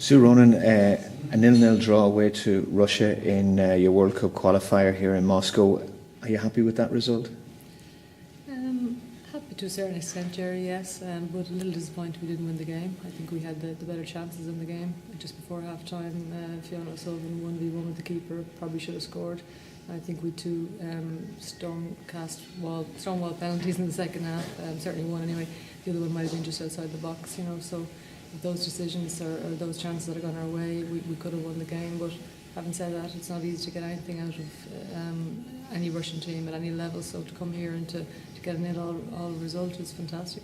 Sue Ronan, a 0-0 draw away to Russia in your World Cup qualifier here in Moscow. Are you happy with that result? Happy to a certain extent, Jerry, yes, but a little disappointed we didn't win the game. I think we had the better chances in the game. Just before half-time, Fiona O'Sullivan 1v1 with the keeper, probably should have scored. I think we had two stonewall penalties in the second half, certainly one anyway. The other one might have been just outside the box, so if those decisions or those chances that had gone our way, we could have won the game. But having said that, it's not easy to get anything out of any Russian team at any level, so to come here and to get a nil-all result is fantastic.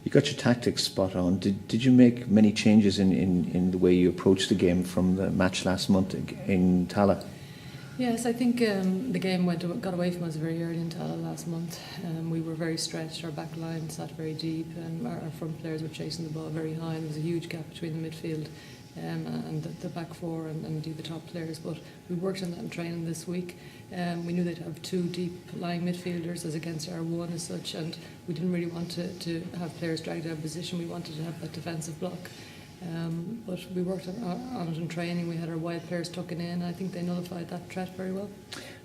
You got your tactics spot on. Did you make many changes in the way you approached the game from the match last month in Tala? Yes, I think the game got away from us very early in Tala last month. We were very stretched, our back line sat very deep, and our front players were chasing the ball very high, and there was a huge gap between the midfield and the back four and indeed the top players. But we worked on that in training this week. We knew they'd have two deep lying midfielders as against our one as such, and we didn't really want to have players dragged out of position. We wanted to have that defensive block. But we worked on it in training. We had our wide players tucking in. I think they nullified that threat very well.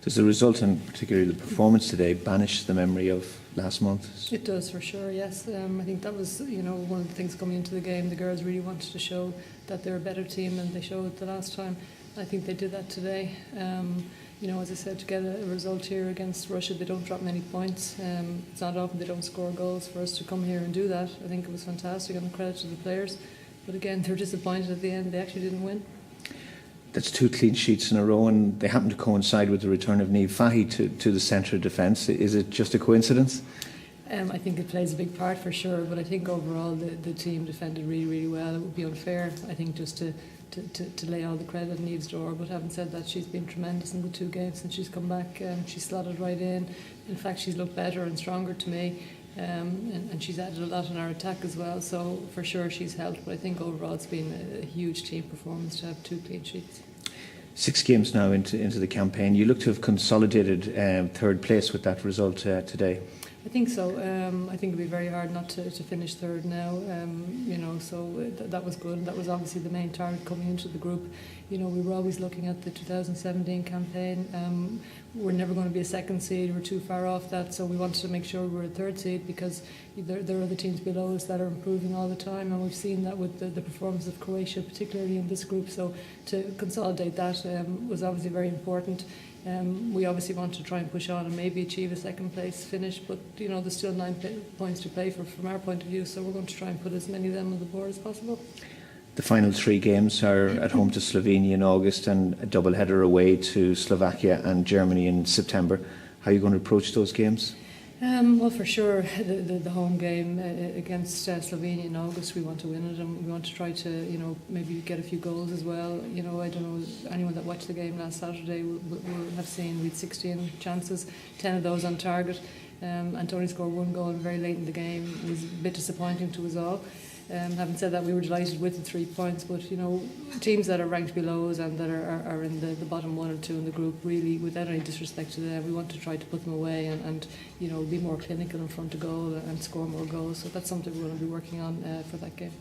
Does the result, and particularly the performance today, banish the memory of last month? It does, for sure, yes. I think that was one of the things coming into the game. The girls really wanted to show that they're a better team than they showed the last time. I think they did that today. As I said, to get a result here against Russia, they don't drop many points. It's not often they don't score goals. For us to come here and do that, I think it was fantastic, and credit to the players. But again, they're disappointed at the end. They actually didn't win. That's two clean sheets in a row, and they happen to coincide with the return of Niamh Fahey to the centre of defence. Is it just a coincidence? I think it plays a big part for sure, but I think overall the team defended really, really well. It would be unfair, I think, just to lay all the credit at Niamh's door. But having said that, she's been tremendous in the two games since she's come back. She's slotted right in. In fact, she's looked better and stronger to me. And she's added a lot in our attack as well, so for sure she's helped. But I think overall it's been a huge team performance to have two clean sheets. 6 games now into the campaign. You look to have consolidated third place with that result today. I think so. I think it'd be very hard not to finish third now. So that was good. That was obviously the main target coming into the group. We were always looking at the 2017 campaign. We're never going to be a second seed. We're too far off that. So we wanted to make sure we were a third seed, because there are other teams below us that are improving all the time, and we've seen that with the performance of Croatia, particularly in this group. So to consolidate that was obviously very important. We obviously want to try and push on and maybe achieve a second place finish, but there's still 9 points to play for from our point of view, so we're going to try and put as many of them on the board as possible. The final 3 games are at home to Slovenia in August and a double-header away to Slovakia and Germany in September. How are you going to approach those games? Well, for sure, the home game against Slovenia in August, we want to win it, and we want to try to, maybe get a few goals as well. I don't know, anyone that watched the game last Saturday will have seen we had 16 chances, 10 of those on target, and to only score 1 goal very late in the game was a bit disappointing to us all. Having said that, we were delighted with the 3 points, but teams that are ranked below us and that are in the bottom 1 or 2 in the group, really, without any disrespect to them, we want to try to put them away and be more clinical in front of goal and score more goals. So that's something we're going to be working on for that game.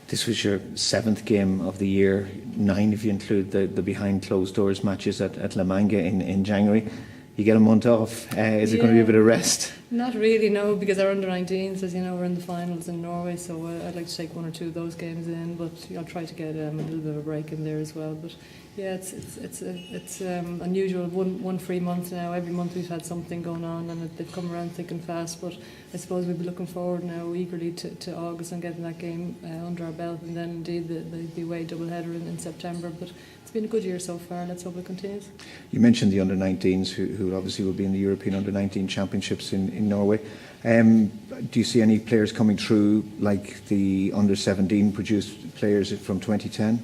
This was your 7th game of the year, 9 if you include the behind closed doors matches at La Manga in January. You get a month off. Is it going to be a bit of rest? Not really, no, because our under-19s, as you know, we're in the finals in Norway, so I'd like to take 1 or 2 of those games in, but I'll try to get a little bit of a break in there as well. But yeah, it's unusual. One free month now. Every month we've had something going on, and they've come around thick and fast. But I suppose we'll be looking forward now eagerly to August and getting that game under our belt, and then indeed the away double-header in September. But it's been a good year so far. Let's hope it continues. You mentioned the under-19s, who obviously will be in the European under-19 Championships in Norway. Do you see any players coming through like the under-17 produced players from 2010?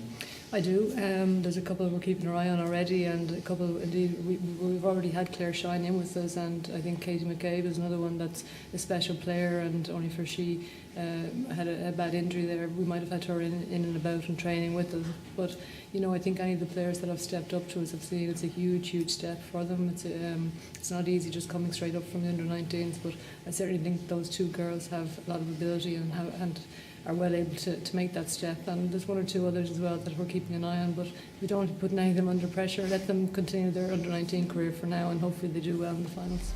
I do. There's a couple we're keeping our eye on already, and a couple, indeed, we've already had Claire Shine in with us, and I think Katie McCabe is another one that's a special player, and only for she had a bad injury there, we might have had her in and about and training with us. But I think any of the players that have stepped up to us have seen it's a huge step for them. It's not easy just coming straight up from the under-19s, but I certainly think those 2 girls have a lot of ability and are well able to make that step. And there's one or two others as well that we're keeping an eye on, but we don't want to put any of them under pressure. Let them continue their under-19 career for now, and hopefully they do well in the finals.